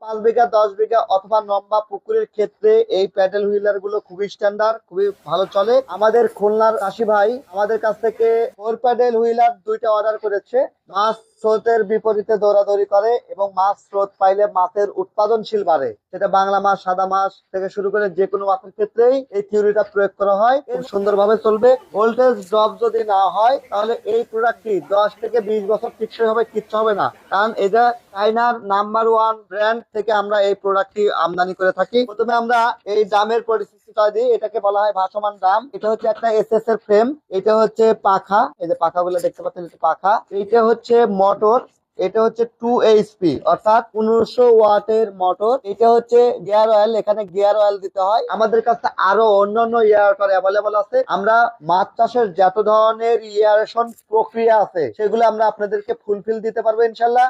5 বিঘা 10 বিঘা অথবা লম্বা পুকুরের ক্ষেত্রে এই প্যাডেল হুইলার গুলো খুবই স্ট্যান্ডার্ড, খুবই ভালো চলে। আমাদের খুলনার চাষি ভাই আমাদের কাছ থেকে 4 প্যাডেল হুইলার 2টা অর্ডার করেছে। মাছ স্রোতের বিপরীতে দৌড়াদৌড়ি করে এবং মাছ স্রোত পাইলে মাছের উৎপাদনশীল বাড়ে। সেটা বাংলা মাছ, সাদা মাছ থেকে শুরু করে যে কোনো মাছের ক্ষেত্রেই এই থিওরিটা প্রয়োগ করা হয়, খুব সুন্দরভাবে চলবে। ভোল্টেজ ড্রপ যদি না হয় তাহলে এই প্রোডাক্টটি 10 থেকে 20 বছর টিকসই হবে, কিচ্ছু হবে না। কারণ এটা চাইনার নাম্বার 1 ব্র্যান্ড থেকে আমরা এই প্রোডাক্টটি আমদানি করে থাকি। প্রথমে আমরা এই দামের পরিস্থিতিটা দিই। এটাকে বলা হয় ভাসমান দাম। এটা হচ্ছে একটা এসএস এর ফ্রেম, এটা হচ্ছে পাখা, এই যে পাখাগুলো দেখতে পাচ্ছেন, এটা পাখা। এটা হচ্ছে মোটর, এটা হচ্ছে 2 HP অর্থাৎ 1500 ওয়াটের মোটর। এটা হচ্ছে গিয়ার অয়েল, এখানে গিয়ার অয়েল দিতে হয়। আমাদের কাছে আরো অন্যান্য এয়ারেটর অ্যাভেলেবল আছে। আমরা মাছ চাষের যত ধরনের এয়ারেশন প্রক্রিয়া আছে সেগুলো আমরা আপনাদেরকে ফুলফিল দিতে পারবো ইনশাল্লাহ।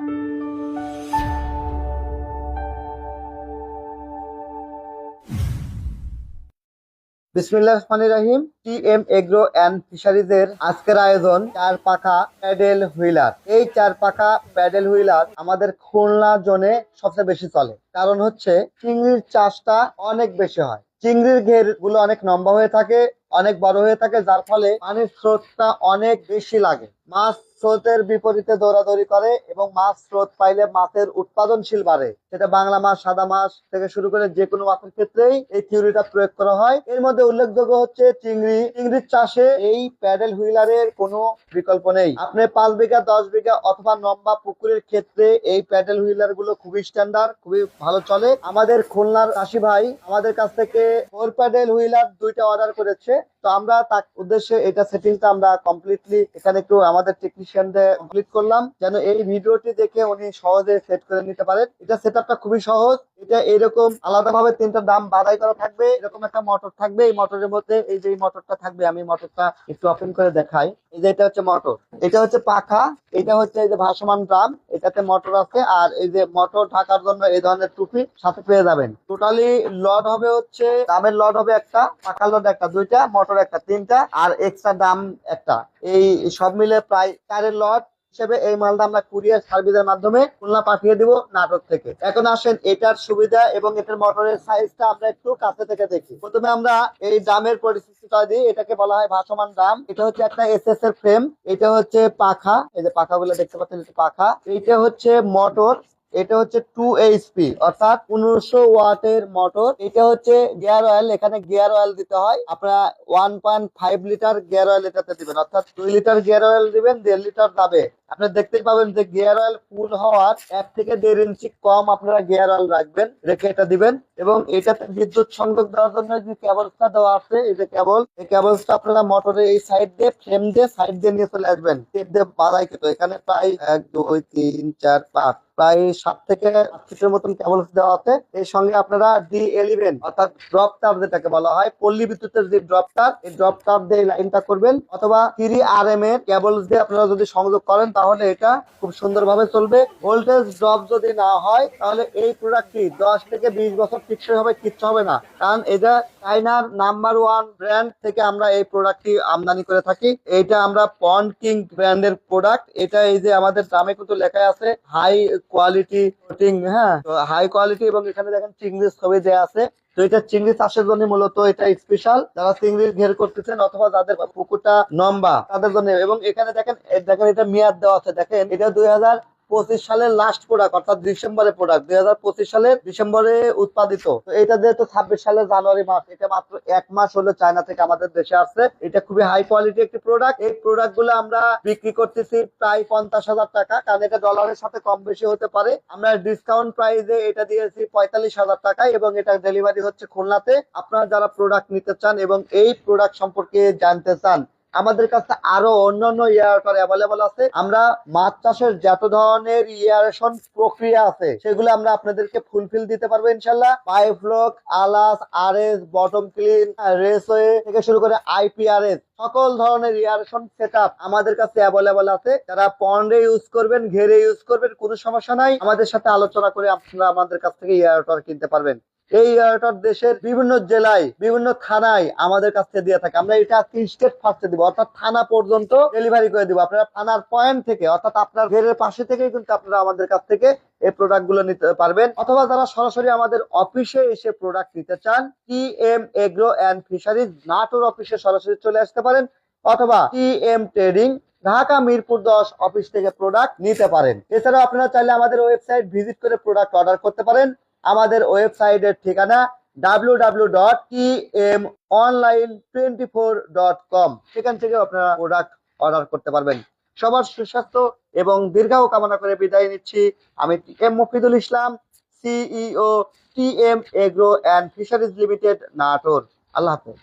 বিসমিল্লাহির রহমানির রহিম। টিএম এগ্রো অ্যান্ড ফিশারিজ এর আজকের আয়োজন 4 পাখা প্যাডেল হুইলার। এই 4 পাখা প্যাডেল হুইলার আমাদের খুলনা জোনে সবচেয়ে বেশি চলে। কারণ হচ্ছে চিংড়ির চাষটা অনেক বেশি হয়, চিংড়ির ঘের গুলো অনেক লম্বা হয়ে থাকে, অনেক বড় হয়ে থাকে, যার ফলে পানির স্রোতটা অনেক বেশি লাগে। মাছ স্রোতের বিপরীতে দৌড়াদৌড়ি করে এবং মাছ স্রোত পাইলে মাছের উৎপাদনশীল বাড়ে। সেটা বাংলা মাছ, সাদা মাছ থেকে শুরু করে যে কোনো মাছের ক্ষেত্রেই এই থিওরিটা প্রয়োগ করা হয়। এর মধ্যে উল্লেখযোগ্য হচ্ছে চিংড়ির চাষে এই প্যাডেল হুইলারের কোনো বিকল্প নেই। আপনি 5 বিঘা 10 বিঘা অথবা লম্বা পুকুরের ক্ষেত্রে এই প্যাডেল হুইলার গুলো খুবই স্ট্যান্ডার্ড, খুবই ভালো চলে। আমাদের খুলনার চাষি ভাই আমাদের কাছ থেকে 4 প্যাডেল হুইলার 2টা অর্ডার করেছে। তো আমরা তার উদ্দেশ্যে এটা সেটিংটা আমরা কমপ্লিটলি এখানে একটু আমাদের টেকনিশিয়ানদের কমপ্লিট করলাম, যেন এই ভিডিওটি দেখে উনি সহজে সেট করে নিতে পারেন। এটা সেটআপটা খুবই সহজ। এটা এরকম আলাদাভাবে 3টা দাম বাধাই করা থাকবে, এরকম একটা মোটর থাকবে। এই মোটরের মধ্যে এই যে মোটরটা থাকবে, আমি মোটরটা একটু ওপেন করে দেখাই। এই যে এটা হচ্ছে মোটর, এটা হচ্ছে পাখা, এটা হচ্ছে এই যে ভাসমান ড্রাম, এটাতে মোটর আছে। আর এই যে মোটর ঢাকার জন্য এই ধরনের টুপি সাথে পেয়ে যাবেন। টোটালি লড হবে হচ্ছে, দামের লড হবে একটা, পাখার লড একটা, 2টা, মোটর একটা, 3টা, আর এক্সট্রা দাম একটা। এই সব মিলে প্রায় 4 লট হিসেবে এই মালটা আমরা কুরিয়ার সার্ভিসের মাধ্যমে খুলনা পাঠিয়ে দিব নাটোর থেকে। এখন আসেন এটার সুবিধা এবং এটার মোটরের সাইজটা আমরা একটু কাছে থেকে দেখি। প্রথমে আমরা এই দামের পরিস্থিতিটা দিই। এটাকে বলা হয় ভাসমান দাম। এটা হচ্ছে একটা এসএস এর ফ্রেম, এটা হচ্ছে পাখা, এই যে পাখাগুলো দেখতে পাচ্ছেন, এটা পাখা। এটা হচ্ছে মোটর, এটা হচ্ছে 2 HP অর্থাৎ 1500 ওয়াটের মোটর। এটা হচ্ছে গিয়ার অয়েল, এখানে গিয়ার অয়েল দিতে হয়। আপনারা 1.5 লিটার গিয়ার অয়েল এটাতে দিবেন, অর্থাৎ 2 লিটার গিয়ার অয়েল দিবেন, 1.5 লিটার যাবে। আপনি দেখতে পাবেন যে গিয়ার অয়েল ফুল হওয়ার 1 থেকে 1.5 ইঞ্চি কম আপনারা গিয়ার অয়েল রাখবেন, রেখে এটা দিবেন। এবং এটাতে বিদ্যুৎ সংযোগ দেওয়ার জন্য যে কেবলসটা দেওয়া আছে, এই যে কেবল, এই কেবলসটা আপনারা মোটরের এই সাইড দিয়ে, ফ্রেম দিয়ে সাইড দিয়ে নিয়ে চলে আসবেন। টেপ দিয়ে বাঁধাই কিন্তু এখানে প্রায় 1 2 3 4 5 প্রায় 7 থেকে 8 ফিটের মতন কেবল দেওয়া আছে। এর সঙ্গে আপনারা D11 অর্থাৎ ড্রপ তার, যেটাকে বলা হয় পল্লী বিদ্যুতের যে ড্রপ তার, এই ড্রপ তার দিয়ে লাইনটা করবেন, অথবা 3RM এর কেবল দিয়ে আপনারা যদি সংযোগ করেন তাহলে এটা খুব সুন্দরভাবে চলবে। ভোল্টেজ ড্রপ যদি না হয় তাহলে এই প্রোডাক্টটি 10 থেকে 20 বছর টিকসই হবে, কিচ্ছু হবে না। কারণ এটা চাইনার নাম্বার 1 ব্র্যান্ড থেকে আমরা এই প্রোডাক্টটি আমদানি করে থাকি। এটা আমরা পন্ড কিং ব্র্যান্ডের প্রোডাক্ট। এটা এই যে আমাদের দামে কিন্তু লেখা আছে হাই কোয়ালিটি কোটিং, হ্যাঁ, তো হাই কোয়ালিটি। এবং এখানে দেখেন চিংড়ির ছবি দেওয়া আছে। তো এটা চিংড়ি চাষের জন্য মূলত এটা স্পেশাল, যারা চিংড়ির ঘের করতেছেন অথবা যাদের পুকুরটা লম্বা তাদের জন্য। এবং এখানে দেখেন দেখেন এটা মেয়াদ দেওয়া আছে, দেখেন এটা 2025 সালের লাস্ট প্রোডাক্ট, অর্থাৎ ডিসেম্বরের প্রোডাক্ট, 2025 সালের ডিসেম্বরে উৎপাদিত। তো এটা যেহেতু 26 সালের জানুয়ারি মাস, এটা মাত্র 1 মাস হলো চায়না থেকে আমাদের দেশে আসছে। এটা খুবই হাই কোয়ালিটি একটি প্রোডাক্ট। এই প্রোডাক্ট গুলো আমরা বিক্রি করতেছি প্রায় 50,000 টাকা, কারণ এটা ডলারের সাথে কম বেশি হতে পারে। আমরা ডিসকাউন্ট প্রাইসে এটা দিয়েছি 45,000 টাকায়, এবং এটা ডেলিভারি হচ্ছে খুলনাতে। আপনারা যারা প্রোডাক্ট নিতে চান এবং এই প্রোডাক্ট সম্পর্কে জানতে চান, আমাদের কাছে আরো অন্যান্য এয়ারেটর অ্যাভেলেবল আছে। আমরা মাছ চাষের যত ধরনের এয়ারেশন প্রক্রিয়া আছে সেগুলো আমরা আপনাদেরকে ফুলফিল দিতে পারবো ইনশাল্লাহ। পাইপ লক, আলাস, আরএস, বটম ক্লিন, রেসওয়ে থেকে শুরু করে IPRS, সকল ধরনের এয়ারেশন সেটআপ আমাদের কাছে অ্যাভেলেবল আছে। যারা পন্ডে ইউজ করবেন, ঘেরে ইউজ করবেন, কোনো সমস্যা নাই। আমাদের সাথে আলোচনা করে আপনারা আমাদের কাছ থেকে এয়ারেটর কিনতে পারবেন। এই এয়ারটর দেশের বিভিন্ন জেলায় বিভিন্ন থানায় আমাদের কাছ থেকে দিয়ে থাকে। আমরা এটা আজকে স্টেট ফার্স্টে দিব, অর্থাৎ থানা পর্যন্ত ডেলিভারি করে দিব। আপনারা থানার পয়েন্ট থেকে অর্থাৎ আপনার ঘরের পাশে থেকে কিন্তু আপনারা আমাদের কাছ থেকে এই প্রোডাক্ট গুলো নিতে পারবেন, অথবা যারা সরাসরি আমাদের অফিসে এসে প্রোডাক্ট নিতে চান TM agro and fisheries Natore অফিসে সরাসরি চলে আসতে পারেন, অথবা TM trading Dhaka Mirpur 10 office থেকে প্রোডাক্ট নিতে পারেন। এছাড়াও আপনারা চাইলে আমাদের ওয়েবসাইট ভিজিট করে প্রোডাক্ট অর্ডার করতে পারেন। আমাদের ওয়েবসাইটের ঠিকানা www.tmonline24.com, সেখান থেকে আপনারা প্রোডাক্ট অর্ডার করতে পারবেন। সবার সুস্বাস্থ্য এবং দীর্ঘায়ু কামনা করে বিদায় নিচ্ছি। আমি TM Mofidul Islam, CEO TM agro and fisheries limited Natore. আল্লাহ হাফেজ।